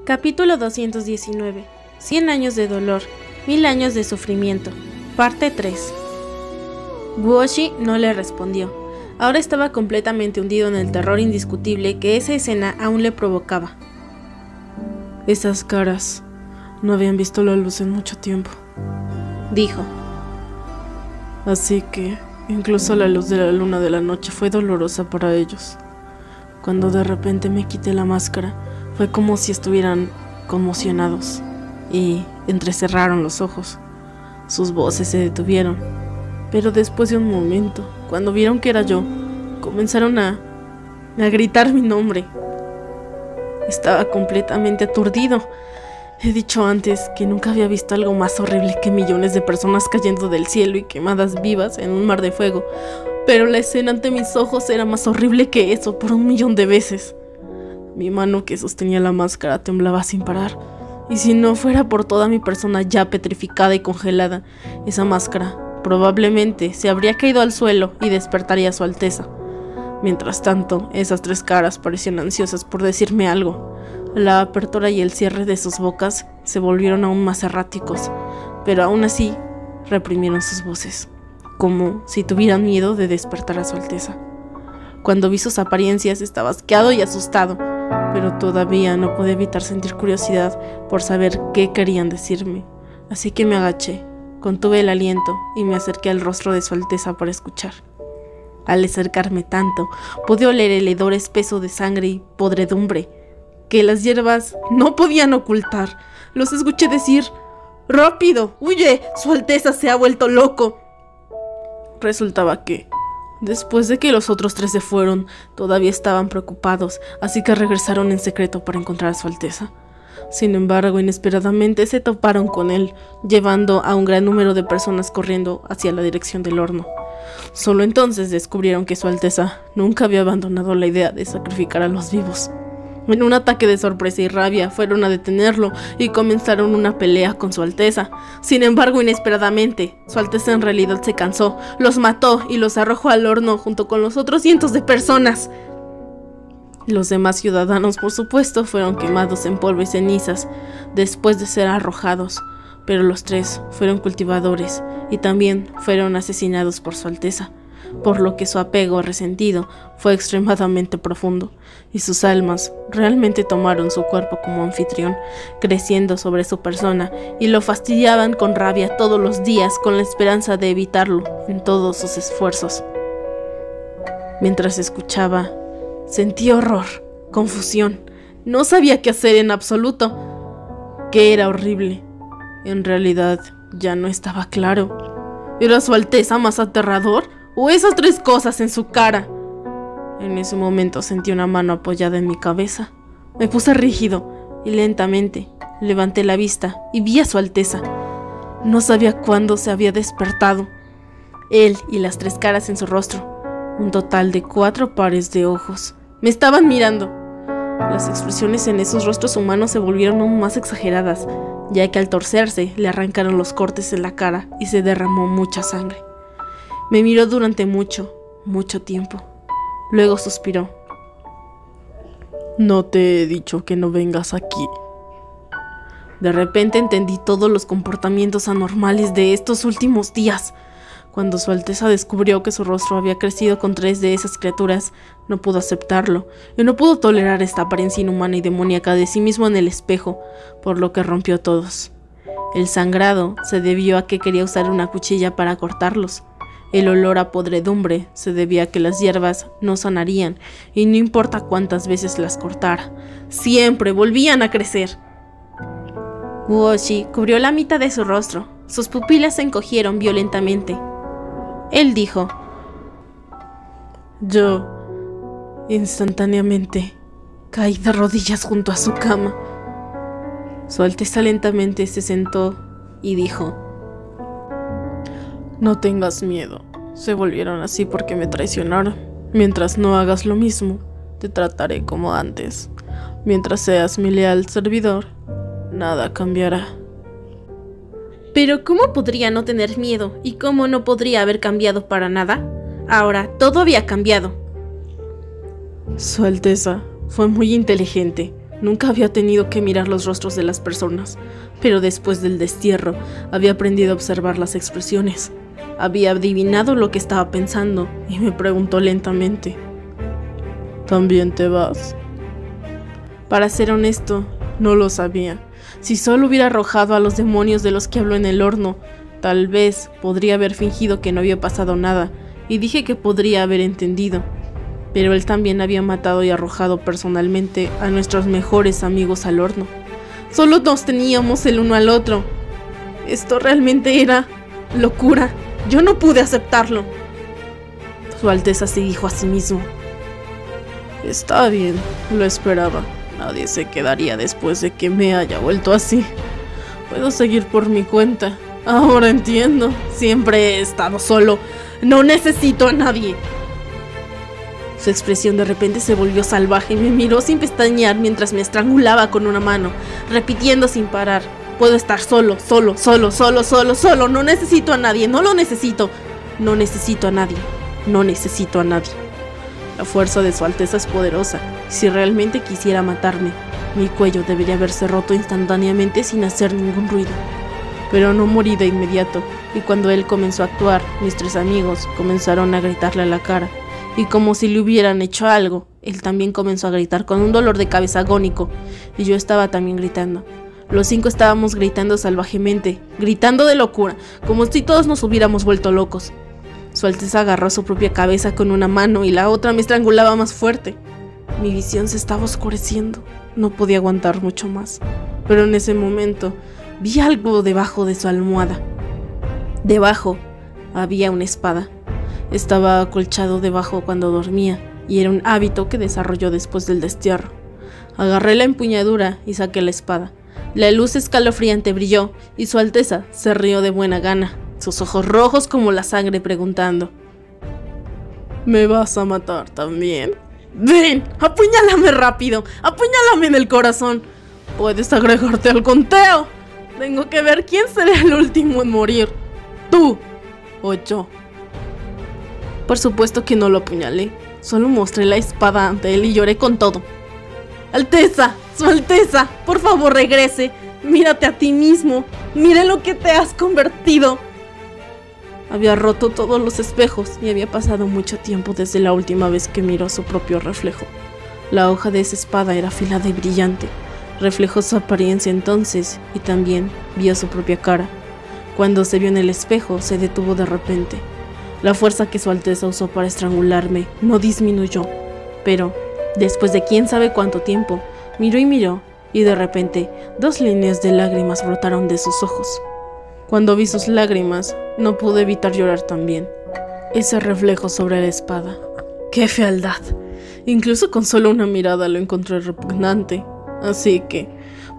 Capítulo 219. 100 años de dolor, 1000 años de sufrimiento. Parte 3. Guoshi no le respondió. Ahora estaba completamente hundido en el terror indiscutible que esa escena aún le provocaba. Esas caras no habían visto la luz en mucho tiempo, dijo. Así que incluso la luz de la luna de la noche fue dolorosa para ellos. Cuando de repente me quité la máscara, fue como si estuvieran conmocionados y entrecerraron los ojos. Sus voces se detuvieron, pero después de un momento, cuando vieron que era yo, comenzaron a gritar mi nombre. Estaba completamente aturdido. He dicho antes que nunca había visto algo más horrible que millones de personas cayendo del cielo y quemadas vivas en un mar de fuego, pero la escena ante mis ojos era más horrible que eso por 1.000.000 de veces. Mi mano que sostenía la máscara temblaba sin parar, y si no fuera por toda mi persona ya petrificada y congelada, esa máscara probablemente se habría caído al suelo y despertaría a su alteza. Mientras tanto, esas tres caras parecían ansiosas por decirme algo. La apertura y el cierre de sus bocas se volvieron aún más erráticos, pero aún así reprimieron sus voces, como si tuvieran miedo de despertar a su alteza. Cuando vi sus apariencias estaba asqueado y asustado, pero todavía no pude evitar sentir curiosidad por saber qué querían decirme. Así que me agaché, contuve el aliento y me acerqué al rostro de su alteza para escuchar. Al acercarme tanto, pude oler el hedor espeso de sangre y podredumbre que las hierbas no podían ocultar. Los escuché decir: ¡rápido! ¡Huye! ¡Su Alteza se ha vuelto loco! Resultaba que, después de que los otros tres se fueron, todavía estaban preocupados, así que regresaron en secreto para encontrar a su Alteza. Sin embargo, inesperadamente se toparon con él, llevando a un gran número de personas corriendo hacia la dirección del horno. Solo entonces descubrieron que su Alteza nunca había abandonado la idea de sacrificar a los vivos. En un ataque de sorpresa y rabia fueron a detenerlo y comenzaron una pelea con su Alteza. Sin embargo, inesperadamente, su Alteza en realidad se cansó, los mató y los arrojó al horno junto con los otros cientos de personas. Los demás ciudadanos, por supuesto, fueron quemados en polvo y cenizas después de ser arrojados, pero los tres fueron cultivadores y también fueron asesinados por su Alteza, por lo que su apego resentido fue extremadamente profundo, y sus almas realmente tomaron su cuerpo como anfitrión, creciendo sobre su persona, y lo fastidiaban con rabia todos los días con la esperanza de evitarlo en todos sus esfuerzos. Mientras escuchaba, sentí horror, confusión, no sabía qué hacer en absoluto. ¿Qué era horrible? En realidad ya no estaba claro. ¿Era su Alteza más aterrador? ¿O esas tres cosas en su cara? En ese momento sentí una mano apoyada en mi cabeza. Me puse rígido y lentamente levanté la vista y vi a su Alteza. No sabía cuándo se había despertado. Él y las tres caras en su rostro, un total de 4 pares de ojos, me estaban mirando. Las expresiones en esos rostros humanos se volvieron aún más exageradas, ya que al torcerse le arrancaron los cortes en la cara y se derramó mucha sangre. Me miró durante mucho tiempo. Luego suspiró. No te he dicho que no vengas aquí. De repente entendí todos los comportamientos anormales de estos últimos días. Cuando su Alteza descubrió que su rostro había crecido con 3 de esas criaturas, no pudo aceptarlo y no pudo tolerar esta apariencia inhumana y demoníaca de sí mismo en el espejo, por lo que rompió todos. El sangrado se debió a que quería usar una cuchilla para cortarlos. El olor a podredumbre se debía a que las hierbas no sanarían y no importa cuántas veces las cortara, siempre volvían a crecer. Guoshi cubrió la mitad de su rostro, sus pupilas se encogieron violentamente. Él dijo: yo, instantáneamente, caí de rodillas junto a su cama. Su Alteza lentamente se sentó y dijo: no tengas miedo, se volvieron así porque me traicionaron. Mientras no hagas lo mismo, te trataré como antes. Mientras seas mi leal servidor, nada cambiará. Pero ¿cómo podría no tener miedo? ¿Y cómo no podría haber cambiado para nada? Ahora todo había cambiado. Su Alteza fue muy inteligente. Nunca había tenido que mirar los rostros de las personas, pero después del destierro había aprendido a observar las expresiones. Había adivinado lo que estaba pensando y me preguntó lentamente: ¿también te vas? Para ser honesto, no lo sabía. Si solo hubiera arrojado a los demonios de los que habló en el horno, tal vez podría haber fingido que no había pasado nada, y dije que podría haber entendido. Pero él también había matado y arrojado personalmente a nuestros mejores amigos al horno. Solo nos teníamos el uno al otro. Esto realmente era locura. Yo no pude aceptarlo. Su Alteza se dijo a sí mismo: está bien, lo esperaba. Nadie se quedaría después de que me haya vuelto así. Puedo seguir por mi cuenta. Ahora entiendo. Siempre he estado solo. No necesito a nadie. Su expresión de repente se volvió salvaje y me miró sin pestañear mientras me estrangulaba con una mano, repitiendo sin parar: puedo estar solo, solo, solo, solo, solo, solo. No necesito a nadie, no lo necesito. No necesito a nadie, no necesito a nadie. La fuerza de Su Alteza es poderosa. Si realmente quisiera matarme, mi cuello debería haberse roto instantáneamente sin hacer ningún ruido. Pero no morí de inmediato, y cuando él comenzó a actuar, mis 3 amigos comenzaron a gritarle a la cara. Y como si le hubieran hecho algo, él también comenzó a gritar con un dolor de cabeza agónico, y yo estaba también gritando. Los 5 estábamos gritando salvajemente, gritando de locura, como si todos nos hubiéramos vuelto locos. Su Alteza agarró su propia cabeza con una mano y la otra me estrangulaba más fuerte. Mi visión se estaba oscureciendo, no podía aguantar mucho más. Pero en ese momento vi algo debajo de su almohada. Debajo había una espada. Estaba acolchado debajo cuando dormía, y era un hábito que desarrolló después del destierro. Agarré la empuñadura y saqué la espada. La luz escalofriante brilló, y Su Alteza se rió de buena gana, sus ojos rojos como la sangre, preguntando: ¿me vas a matar también? ¡Ven! ¡Apuñálame rápido! ¡Apuñálame en el corazón! Puedes agregarte al conteo. Tengo que ver quién será el último en morir, tú o yo. Por supuesto que no lo apuñalé, solo mostré la espada ante él y lloré con todo. ¡Alteza! ¡Su Alteza! ¡Por favor regrese! ¡Mírate a ti mismo! ¡Mire lo que te has convertido! Había roto todos los espejos y había pasado mucho tiempo desde la última vez que miró su propio reflejo. La hoja de esa espada era afilada y brillante. Reflejó su apariencia entonces y también vio su propia cara. Cuando se vio en el espejo, se detuvo de repente. La fuerza que Su Alteza usó para estrangularme no disminuyó, pero después de quién sabe cuánto tiempo, miró y miró, y de repente 2 líneas de lágrimas brotaron de sus ojos. Cuando vi sus lágrimas, no pude evitar llorar también. Ese reflejo sobre la espada. ¡Qué fealdad! Incluso con solo una mirada lo encontré repugnante. Así que,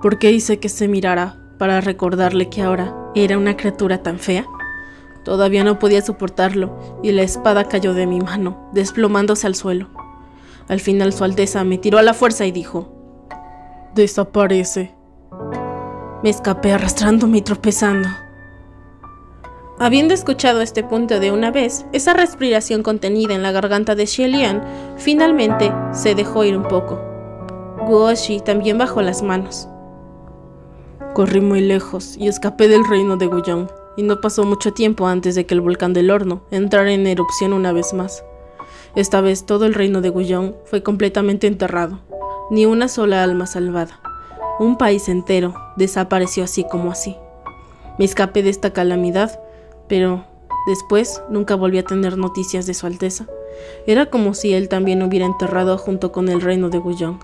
¿por qué hice que se mirara para recordarle que ahora era una criatura tan fea? Todavía no podía soportarlo, y la espada cayó de mi mano, desplomándose al suelo. Al final Su Alteza me tiró a la fuerza y dijo: «Desaparece». Me escapé arrastrándome y tropezando. Habiendo escuchado este punto de una vez, esa respiración contenida en la garganta de Xie Lian finalmente se dejó ir un poco. Guoshi también bajó las manos. Corrí muy lejos y escapé del reino de Guyong, y no pasó mucho tiempo antes de que el volcán del horno entrara en erupción una vez más. Esta vez todo el reino de Guyong fue completamente enterrado, ni una sola alma salvada. Un país entero desapareció así como así. Me escapé de esta calamidad, pero después nunca volví a tener noticias de Su Alteza. Era como si él también hubiera enterrado junto con el reino de Guyong.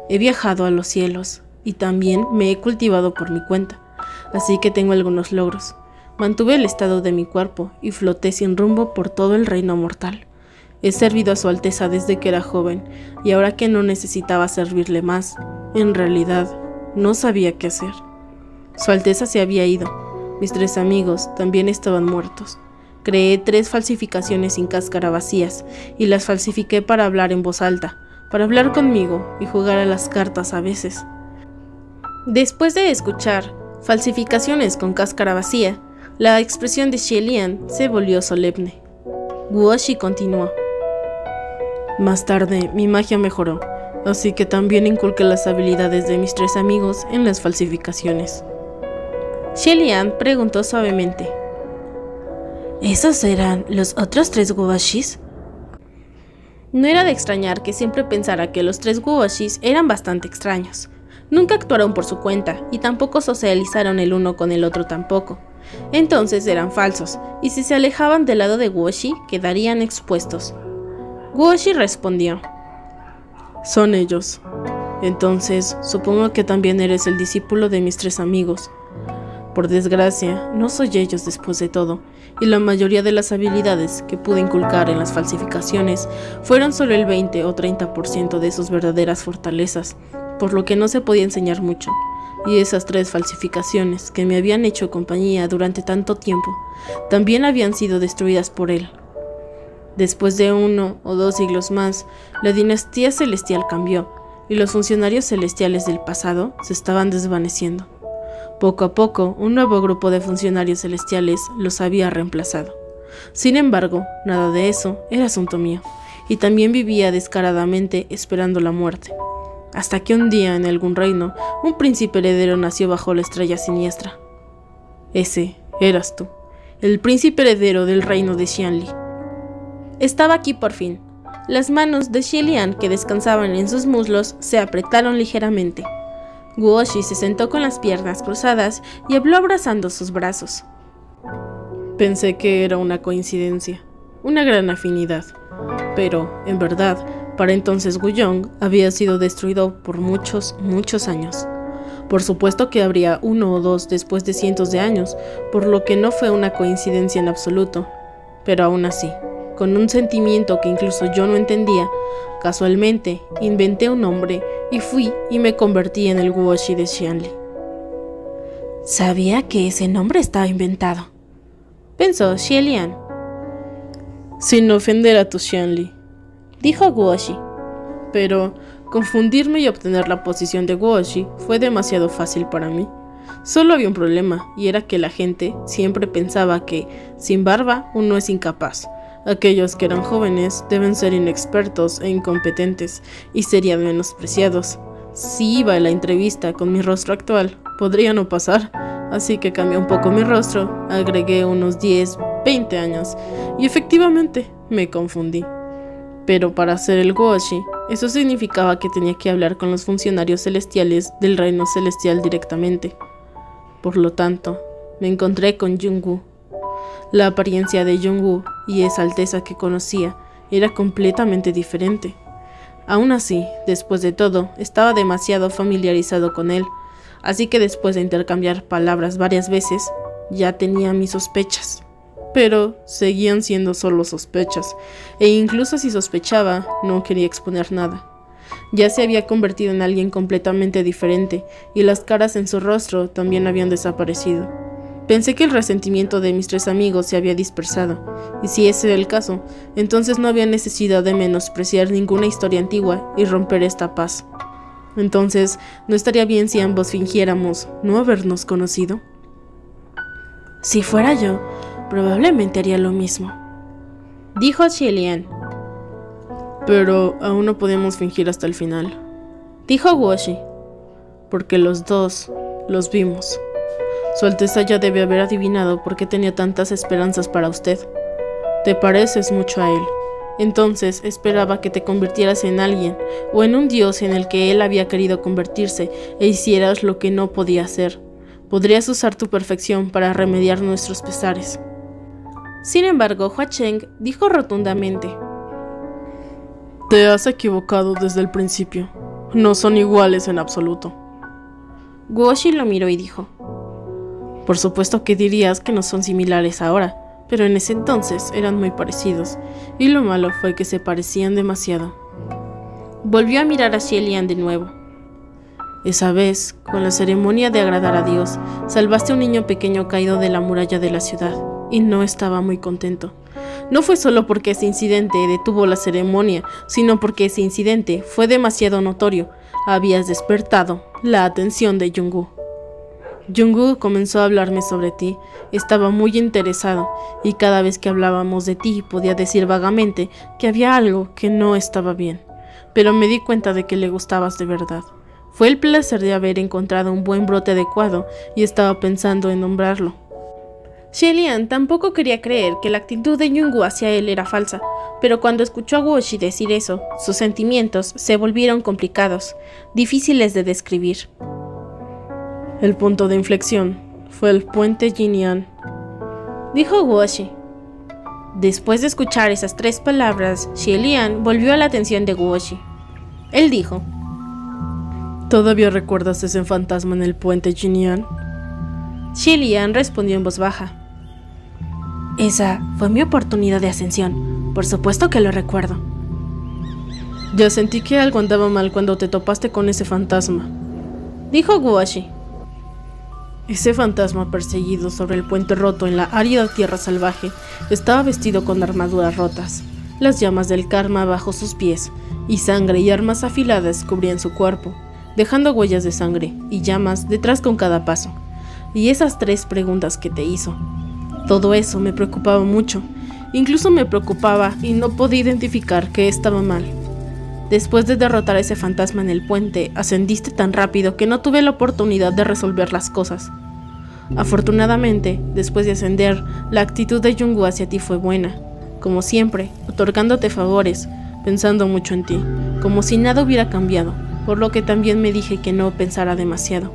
He viajado a los cielos y también me he cultivado por mi cuenta, así que tengo algunos logros. Mantuve el estado de mi cuerpo y floté sin rumbo por todo el reino mortal. He servido a Su Alteza desde que era joven, y ahora que no necesitaba servirle más, en realidad no sabía qué hacer. Su Alteza se había ido. Mis 3 amigos también estaban muertos. Creé 3 falsificaciones sin cáscara vacías, y las falsifiqué para hablar en voz alta, para hablar conmigo y jugar a las cartas a veces. Después de escuchar falsificaciones con cáscara vacía, la expresión de Xie Lian se volvió solemne. Guoshi continuó. Más tarde, mi magia mejoró. así que también inculqué las habilidades de mis 3 amigos en las falsificaciones. Shelly-Ann preguntó suavemente. ¿Esos eran los otros 3 Guwashis? No era de extrañar que siempre pensara que los 3 Guwashis eran bastante extraños. Nunca actuaron por su cuenta y tampoco socializaron el uno con el otro tampoco. Entonces eran falsos, y si se alejaban del lado de Guoshi, quedarían expuestos. Guoshi respondió. Son ellos. Entonces, supongo que también eres el discípulo de mis 3 amigos. Por desgracia, no soy ellos después de todo, y la mayoría de las habilidades que pude inculcar en las falsificaciones fueron solo el 20 o 30% de sus verdaderas fortalezas, por lo que no se podía enseñar mucho. Y esas 3 falsificaciones que me habían hecho compañía durante tanto tiempo, también habían sido destruidas por él. Después de 1 o 2 siglos más, la dinastía celestial cambió, y los funcionarios celestiales del pasado se estaban desvaneciendo. Poco a poco, un nuevo grupo de funcionarios celestiales los había reemplazado. Sin embargo, nada de eso era asunto mío, y también vivía descaradamente esperando la muerte. Hasta que un día, en algún reino, un príncipe heredero nació bajo la estrella siniestra. Ese eras tú, el príncipe heredero del reino de Xianli. Estaba aquí por fin. Las manos de Shelly-Ann, que descansaban en sus muslos, se apretaron ligeramente. Guoshi se sentó con las piernas cruzadas y habló abrazando sus brazos. Pensé que era una coincidencia, una gran afinidad, pero, en verdad, para entonces Guyong había sido destruido por muchos años. Por supuesto que habría 1 o 2 después de cientos de años, por lo que no fue una coincidencia en absoluto, pero aún así, con un sentimiento que incluso yo no entendía, casualmente inventé un nombre y fui y me convertí en el Guoshi de Xianli. Sabía que ese nombre estaba inventado, pensó Shelly-Ann. Sin ofender a tu Xianli, dijo Guoshi. Pero confundirme y obtener la posición de Guoshi fue demasiado fácil para mí. Solo había un problema, y era que la gente siempre pensaba que, sin barba, uno es incapaz. Aquellos que eran jóvenes deben ser inexpertos e incompetentes, y serían menospreciados. Si iba a la entrevista con mi rostro actual, podría no pasar, así que cambié un poco mi rostro, agregué unos 10, 20 años, y efectivamente me confundí. Pero para ser el Guoshi, eso significaba que tenía que hablar con los funcionarios celestiales del reino celestial directamente. Por lo tanto, me encontré con Jungwoo. La apariencia de Jungwoo y esa alteza que conocía era completamente diferente. Aún así, después de todo, estaba demasiado familiarizado con él, así que después de intercambiar palabras varias veces, ya tenía mis sospechas. Pero seguían siendo solo sospechas, e incluso si sospechaba, no quería exponer nada. Ya se había convertido en alguien completamente diferente, y las caras en su rostro también habían desaparecido. Pensé que el resentimiento de mis 3 amigos se había dispersado, y si ese era el caso, entonces no había necesidad de menospreciar ninguna historia antigua y romper esta paz. Entonces, ¿no estaría bien si ambos fingiéramos no habernos conocido? Si fuera yo, probablemente haría lo mismo, dijo Shelly-Ann. Pero aún no podemos fingir hasta el final, dijo Guoshi. Porque los 2 los vimos. Su Alteza ya debe haber adivinado por qué tenía tantas esperanzas para usted. Te pareces mucho a él. Entonces esperaba que te convirtieras en alguien, o en un dios en el que él había querido convertirse, e hicieras lo que no podía hacer. Podrías usar tu perfección para remediar nuestros pesares. Sin embargo, Hua Cheng dijo rotundamente: Te has equivocado desde el principio. No son iguales en absoluto. Guoshi lo miró y dijo: Por supuesto que dirías que no son similares ahora, pero en ese entonces eran muy parecidos, y lo malo fue que se parecían demasiado. Volvió a mirar a Shelly-Ann de nuevo. Esa vez, con la ceremonia de agradar a Dios, salvaste a un niño pequeño caído de la muralla de la ciudad, y no estaba muy contento. No fue solo porque ese incidente detuvo la ceremonia, sino porque ese incidente fue demasiado notorio. Habías despertado la atención de Jungwoo. Jungwoo comenzó a hablarme sobre ti, estaba muy interesado, y cada vez que hablábamos de ti podía decir vagamente que había algo que no estaba bien. pero me di cuenta de que le gustabas de verdad. Fue el placer de haber encontrado un buen brote adecuado y estaba pensando en nombrarlo. Xie tampoco quería creer que la actitud de Yungu hacia él era falsa, pero cuando escuchó a Guoshi decir eso, sus sentimientos se volvieron complicados, difíciles de describir. El punto de inflexión fue el puente Jinyan, dijo Guoshi. Después de escuchar esas 3 palabras, Xie volvió a la atención de Guoshi. Él dijo: ¿Todavía recuerdas ese fantasma en el puente Jinyan? Xie respondió en voz baja: Esa fue mi oportunidad de ascensión. Por supuesto que lo recuerdo. Ya sentí que algo andaba mal cuando te topaste con ese fantasma, dijo Guoshi. Ese fantasma perseguido sobre el puente roto en la árida tierra salvaje estaba vestido con armaduras rotas, las llamas del karma bajo sus pies, y sangre y armas afiladas cubrían su cuerpo, dejando huellas de sangre y llamas detrás con cada paso. Y esas 3 preguntas que te hizo. Todo eso me preocupaba mucho. Incluso me preocupaba y no podía identificar que estaba mal. Después de derrotar a ese fantasma en el puente, ascendiste tan rápido que no tuve la oportunidad de resolver las cosas. Afortunadamente, después de ascender, la actitud de Yungu hacia ti fue buena, como siempre, otorgándote favores, pensando mucho en ti, como si nada hubiera cambiado, por lo que también me dije que no pensara demasiado.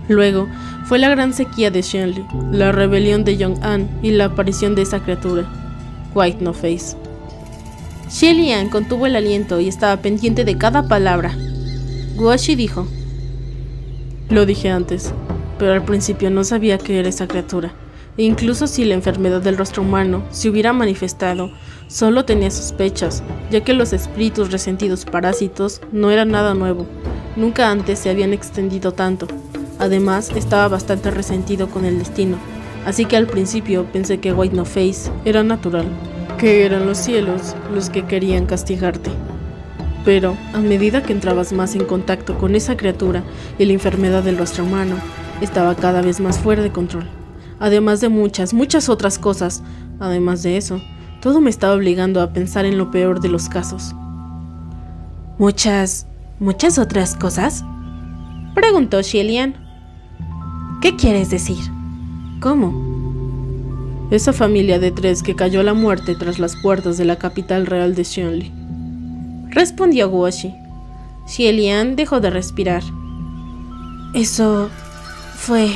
Luego, fue la gran sequía de Shenli, la rebelión de Yong-an y la aparición de esa criatura, White No Face. Xie contuvo el aliento y estaba pendiente de cada palabra. Guoshi dijo: Lo dije antes, pero al principio no sabía qué era esa criatura, e incluso si la enfermedad del rostro humano se hubiera manifestado, solo tenía sospechas, ya que los espíritus resentidos parásitos no eran nada nuevo, nunca antes se habían extendido tanto. Además, estaba bastante resentido con el destino, así que al principio pensé que White No Face era natural, que eran los cielos los que querían castigarte. Pero, a medida que entrabas más en contacto con esa criatura y la enfermedad del rostro humano, estaba cada vez más fuera de control. Además de muchas otras cosas, además de eso, todo me estaba obligando a pensar en lo peor de los casos. ¿Muchas otras cosas?, preguntó Xie. ¿Qué quieres decir? ¿Cómo? Esa familia de 3 que cayó a la muerte tras las puertas de la capital real de Shenli, respondió Guoshi. Xie dejó de respirar. Eso fue...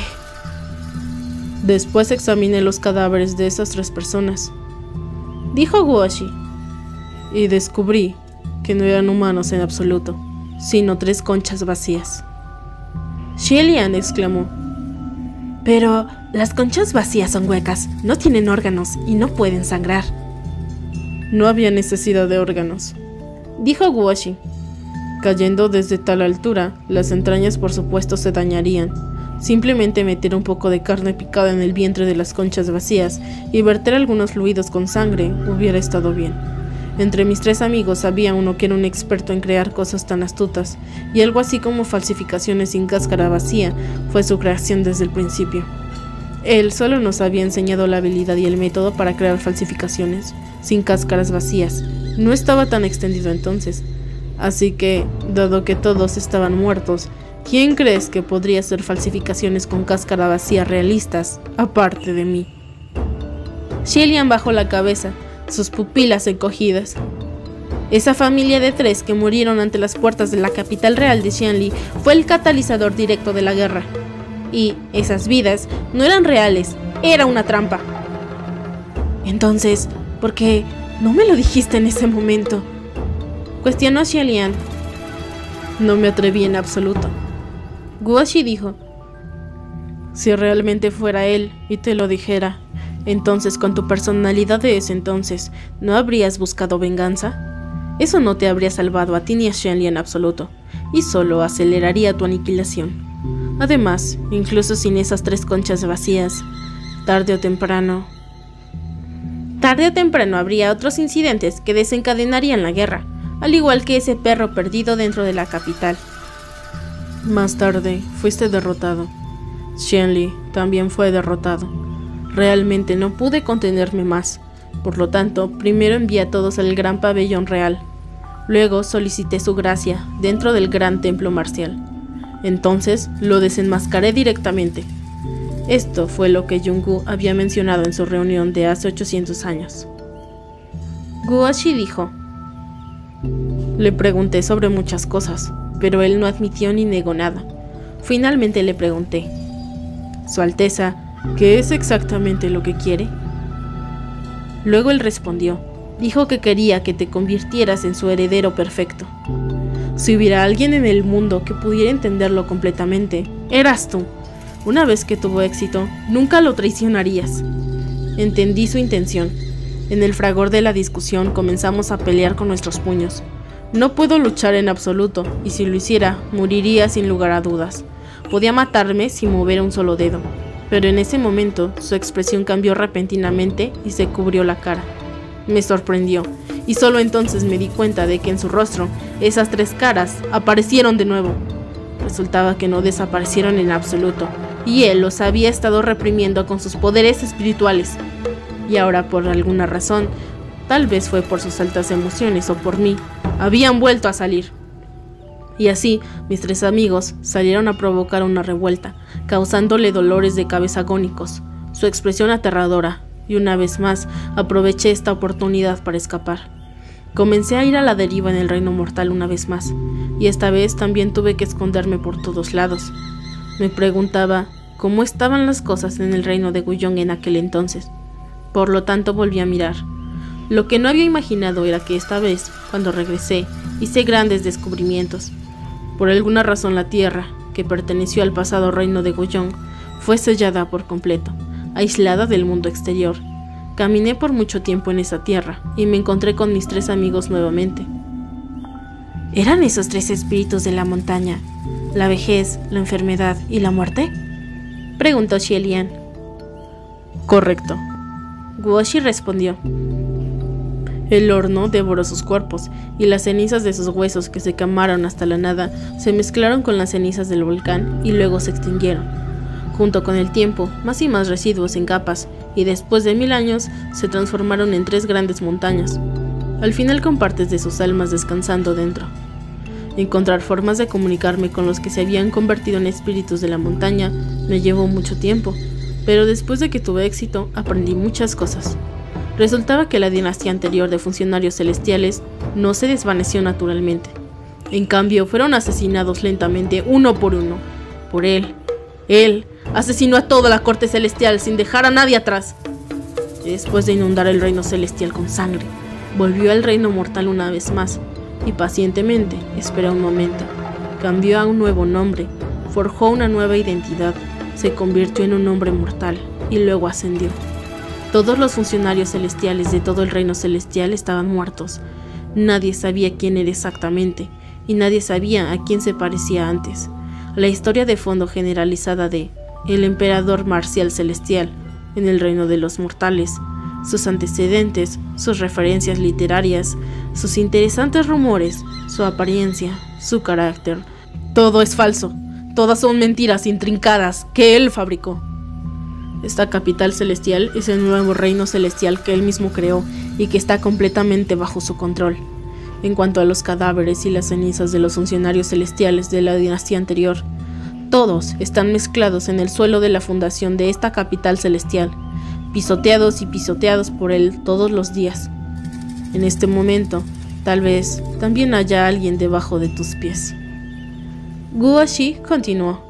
Después examiné los cadáveres de esas 3 personas, dijo Guoshi, y descubrí que no eran humanos en absoluto, sino 3 conchas vacías. Xie exclamó: Pero las conchas vacías son huecas, no tienen órganos y no pueden sangrar. No había necesidad de órganos, dijo Guoshi. Cayendo desde tal altura, las entrañas por supuesto se dañarían. Simplemente meter un poco de carne picada en el vientre de las conchas vacías y verter algunos fluidos con sangre hubiera estado bien. Entre mis 3 amigos había uno que era un experto en crear cosas tan astutas, y algo así como falsificaciones sin cáscara vacía fue su creación desde el principio. Él solo nos había enseñado la habilidad y el método para crear falsificaciones sin cáscaras vacías. No estaba tan extendido entonces. Así que, dado que todos estaban muertos, ¿quién crees que podría hacer falsificaciones con cáscara vacía realistas, aparte de mí? Xie bajó la cabeza, sus pupilas encogidas. Esa familia de 3 que murieron ante las puertas de la capital real de Shenli fue el catalizador directo de la guerra. Y esas vidas no eran reales, era una trampa. Entonces, ¿por qué no me lo dijiste en ese momento?, cuestionó Xie. No me atreví en absoluto. Guoshi dijo: Si realmente fuera él y te lo dijera, entonces con tu personalidad de ese entonces, ¿no habrías buscado venganza? Eso no te habría salvado a ti ni a Shenli en absoluto, y solo aceleraría tu aniquilación. Además, incluso sin esas 3 conchas vacías, tarde o temprano habría otros incidentes que desencadenarían la guerra, al igual que ese perro perdido dentro de la capital. Más tarde, fuiste derrotado. Shenli también fue derrotado. Realmente no pude contenerme más. Por lo tanto, primero envié a todos al gran pabellón real. Luego solicité su gracia dentro del gran templo marcial. Entonces lo desenmascaré directamente. Esto fue lo que Jung-Woo había mencionado en su reunión de hace 800 años. Guoshi dijo: le pregunté sobre muchas cosas, pero él no admitió ni negó nada. Finalmente le pregunté: Su Alteza, ¿qué es exactamente lo que quiere? Luego él respondió: dijo que quería que te convirtieras en su heredero perfecto. Si hubiera alguien en el mundo que pudiera entenderlo completamente, eras tú. Una vez que tuvo éxito, nunca lo traicionarías. Entendí su intención. En el fragor de la discusión comenzamos a pelear con nuestros puños. No puedo luchar en absoluto, y si lo hiciera, moriría sin lugar a dudas. Podía matarme sin mover un solo dedo, pero en ese momento su expresión cambió repentinamente y se cubrió la cara. Me sorprendió, y solo entonces me di cuenta de que en su rostro, esas 3 caras aparecieron de nuevo. Resultaba que no desaparecieron en absoluto, y él los había estado reprimiendo con sus poderes espirituales. Y ahora, por alguna razón, tal vez fue por sus altas emociones o por mí, habían vuelto a salir. Y así, mis 3 amigos salieron a provocar una revuelta, causándole dolores de cabeza agónicos, su expresión aterradora, y una vez más aproveché esta oportunidad para escapar. Comencé a ir a la deriva en el reino mortal una vez más, y esta vez también tuve que esconderme por todos lados. Me preguntaba cómo estaban las cosas en el reino de Guyong en aquel entonces. Por lo tanto volví a mirar. Lo que no había imaginado era que esta vez, cuando regresé, hice grandes descubrimientos. Por alguna razón la tierra, que perteneció al pasado reino de Guyong, fue sellada por completo, aislada del mundo exterior. Caminé por mucho tiempo en esa tierra y me encontré con mis 3 amigos nuevamente. ¿Eran esos 3 espíritus de la montaña, la vejez, la enfermedad y la muerte?, preguntó Xie Lian. Correcto, Guoshi respondió. El horno devoró sus cuerpos, y las cenizas de sus huesos, que se quemaron hasta la nada, se mezclaron con las cenizas del volcán y luego se extinguieron. Junto con el tiempo, más y más residuos en capas, y después de 1000 años, se transformaron en 3 grandes montañas. Al final con partes de sus almas descansando dentro. Encontrar formas de comunicarme con los que se habían convertido en espíritus de la montaña me llevó mucho tiempo, pero después de que tuve éxito, aprendí muchas cosas. Resultaba que la dinastía anterior de funcionarios celestiales no se desvaneció naturalmente. En cambio, fueron asesinados lentamente uno por uno. Por él. Él asesinó a toda la corte celestial sin dejar a nadie atrás. Y después de inundar el reino celestial con sangre, volvió al reino mortal una vez más, y pacientemente esperó un momento. Cambió a un nuevo nombre, forjó una nueva identidad, se convirtió en un hombre mortal, y luego ascendió. Todos los funcionarios celestiales de todo el reino celestial estaban muertos. Nadie sabía quién era exactamente, y nadie sabía a quién se parecía antes. La historia de fondo generalizada de el emperador marcial celestial en el reino de los mortales, sus antecedentes, sus referencias literarias, sus interesantes rumores, su apariencia, su carácter. Todo es falso, todas son mentiras intrincadas que él fabricó. Esta capital celestial es el nuevo reino celestial que él mismo creó y que está completamente bajo su control. En cuanto a los cadáveres y las cenizas de los funcionarios celestiales de la dinastía anterior, todos están mezclados en el suelo de la fundación de esta capital celestial, pisoteados y pisoteados por él todos los días. En este momento, tal vez también haya alguien debajo de tus pies. Guoshi continuó.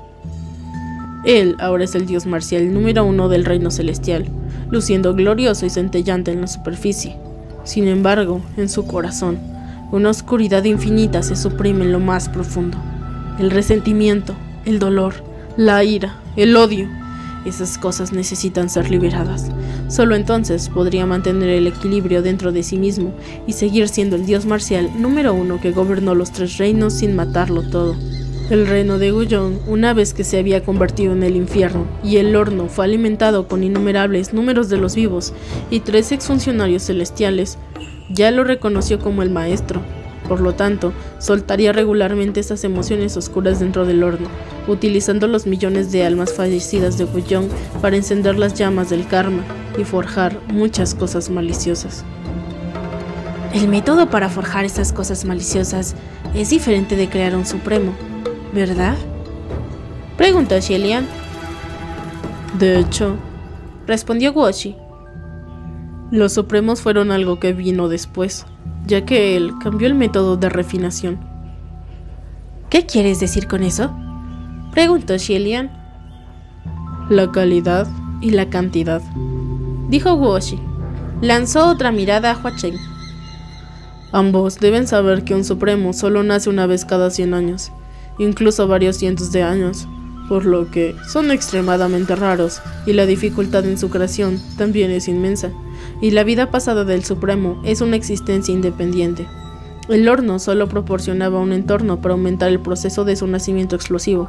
Él ahora es el dios marcial número 1 del reino celestial, luciendo glorioso y centellante en la superficie. Sin embargo, en su corazón, una oscuridad infinita se suprime en lo más profundo. El resentimiento, el dolor, la ira, el odio. Esas cosas necesitan ser liberadas. Solo entonces podría mantener el equilibrio dentro de sí mismo y seguir siendo el dios marcial número 1 que gobernó los 3 reinos sin matarlo todo. El reino de Guyong, una vez que se había convertido en el infierno y el horno fue alimentado con innumerables números de los vivos y 3 exfuncionarios celestiales, ya lo reconoció como el maestro. Por lo tanto, soltaría regularmente esas emociones oscuras dentro del horno, utilizando los millones de almas fallecidas de Guyong para encender las llamas del karma y forjar muchas cosas maliciosas. El método para forjar esas cosas maliciosas es diferente de crear un supremo, ¿verdad?, preguntó Xielian. De hecho, respondió Guoshi, los supremos fueron algo que vino después, ya que él cambió el método de refinación. ¿Qué quieres decir con eso?, preguntó Xielian. La calidad y la cantidad, dijo Guoshi. Lanzó otra mirada a Hua Cheng. Ambos deben saber que un supremo solo nace una vez cada 100 años, incluso varios cientos de años, por lo que son extremadamente raros y la dificultad en su creación también es inmensa, y la vida pasada del supremo es una existencia independiente. El horno solo proporcionaba un entorno para aumentar el proceso de su nacimiento explosivo.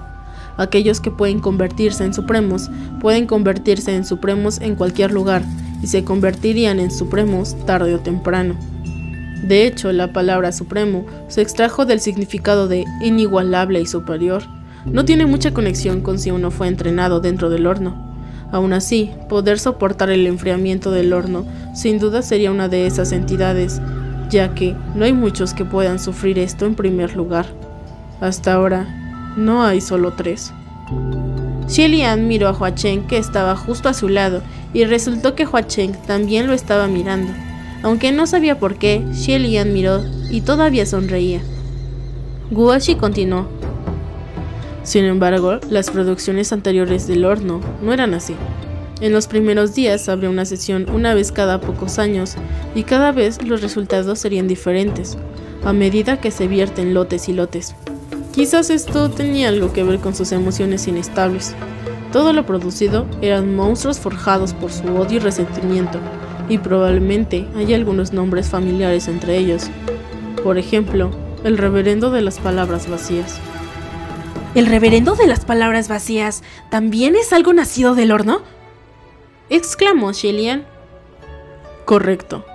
Aquellos que pueden convertirse en supremos en cualquier lugar y se convertirían en supremos tarde o temprano. De hecho, la palabra supremo se extrajo del significado de inigualable y superior. No tiene mucha conexión con si uno fue entrenado dentro del horno. Aún así, poder soportar el enfriamiento del horno sin duda sería una de esas entidades, ya que no hay muchos que puedan sufrir esto en primer lugar. Hasta ahora, no hay solo 3. Xielian miró a Hua Cheng, que estaba justo a su lado, y resultó que Hua Cheng también lo estaba mirando. Aunque no sabía por qué, Xielian miró y todavía sonreía. Guoshi continuó. Sin embargo, las producciones anteriores del horno no eran así. En los primeros días habría una sesión una vez cada pocos años y cada vez los resultados serían diferentes, a medida que se vierten lotes y lotes. Quizás esto tenía algo que ver con sus emociones inestables. Todo lo producido eran monstruos forjados por su odio y resentimiento, y probablemente hay algunos nombres familiares entre ellos. Por ejemplo, el reverendo de las palabras vacías. ¿El reverendo de las palabras vacías también es algo nacido del horno?, exclamó Xielian. Correcto,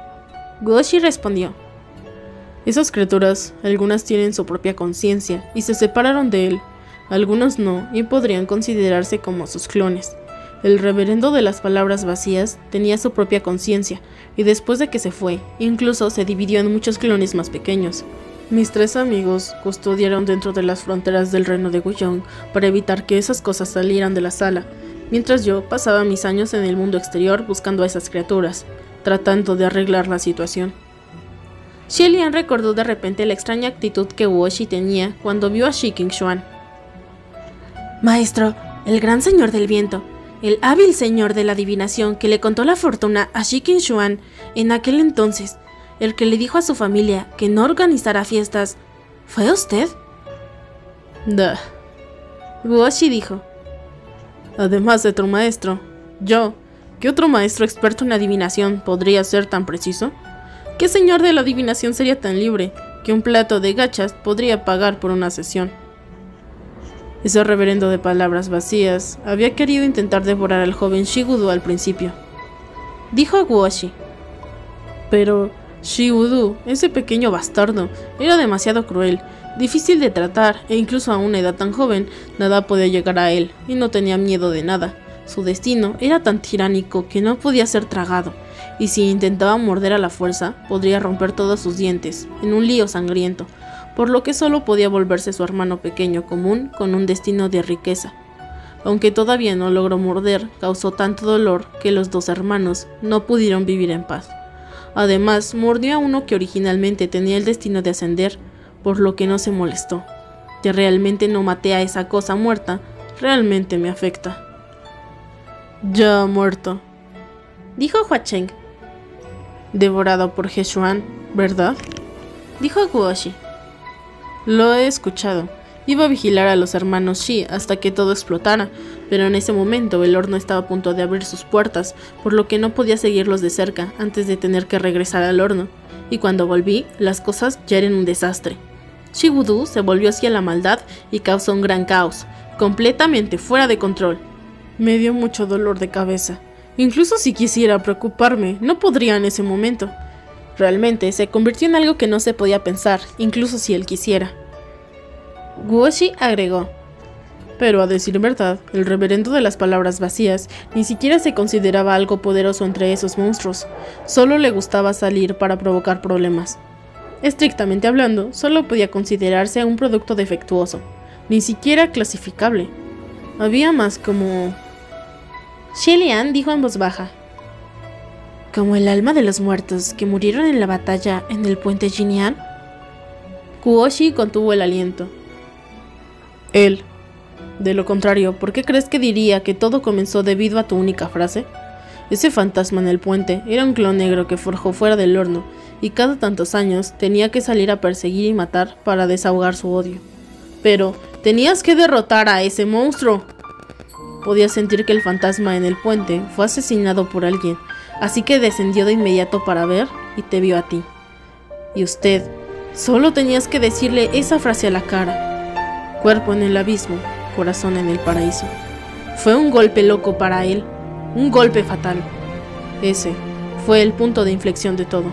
Guoshi respondió. Esas criaturas, algunas tienen su propia conciencia y se separaron de él, algunos no y podrían considerarse como sus clones. El reverendo de las palabras vacías tenía su propia conciencia y después de que se fue, incluso se dividió en muchos clones más pequeños. Mis 3 amigos custodiaron dentro de las fronteras del reino de Guyong para evitar que esas cosas salieran de la sala, mientras yo pasaba mis años en el mundo exterior buscando a esas criaturas, tratando de arreglar la situación. Xielian recordó de repente la extraña actitud que Guoshi tenía cuando vio a Shi Qingshuan. Maestro, el gran señor del viento, el hábil señor de la adivinación que le contó la fortuna a Shi Qingshuan en aquel entonces, el que le dijo a su familia que no organizara fiestas, ¿fue usted? Da. Guoshi dijo. Además de tu maestro, yo, ¿qué otro maestro experto en adivinación podría ser tan preciso? ¿Qué señor de la adivinación sería tan libre que un plato de gachas podría pagar por una sesión? Ese reverendo de palabras vacías había querido intentar devorar al joven Shigudu al principio, dijo Guoshi. Pero Shigudu, ese pequeño bastardo, era demasiado cruel, difícil de tratar e incluso a una edad tan joven nada podía llegar a él y no tenía miedo de nada. Su destino era tan tiránico que no podía ser tragado, y si intentaba morder a la fuerza, podría romper todos sus dientes, en un lío sangriento, por lo que solo podía volverse su hermano pequeño común con un destino de riqueza. Aunque todavía no logró morder, causó tanto dolor que los 2 hermanos no pudieron vivir en paz. Además, mordió a uno que originalmente tenía el destino de ascender, por lo que no se molestó. Que realmente no maté a esa cosa muerta, realmente me afecta. Ya muerto, dijo Hua Cheng. Devorado por He Xuan, ¿verdad?, dijo Guoshi. Lo he escuchado. Iba a vigilar a los hermanos Shi hasta que todo explotara, pero en ese momento el horno estaba a punto de abrir sus puertas, por lo que no podía seguirlos de cerca antes de tener que regresar al horno, y cuando volví, las cosas ya eran un desastre. Shigudu se volvió hacia la maldad y causó un gran caos, completamente fuera de control. Me dio mucho dolor de cabeza. Incluso si quisiera preocuparme, no podría en ese momento. Realmente se convirtió en algo que no se podía pensar, incluso si él quisiera. Guoshi agregó. Pero a decir verdad, el reverendo de las palabras vacías ni siquiera se consideraba algo poderoso entre esos monstruos. Solo le gustaba salir para provocar problemas. Estrictamente hablando, solo podía considerarse un producto defectuoso, ni siquiera clasificable. Había más como... Shelian dijo en voz baja. ¿Como el alma de los muertos que murieron en la batalla en el puente Jinyan? Kuoshi contuvo el aliento. Él. De lo contrario, ¿por qué crees que diría que todo comenzó debido a tu única frase? Ese fantasma en el puente era un clon negro que forjó fuera del horno, y cada tantos años tenía que salir a perseguir y matar para desahogar su odio. Pero tenías que derrotar a ese monstruo. Podía sentir que el fantasma en el puente fue asesinado por alguien, así que descendió de inmediato para ver y te vio a ti. Y usted, solo tenías que decirle esa frase a la cara. Cuerpo en el abismo, corazón en el paraíso. Fue un golpe loco para él, un golpe fatal. Ese fue el punto de inflexión de todo.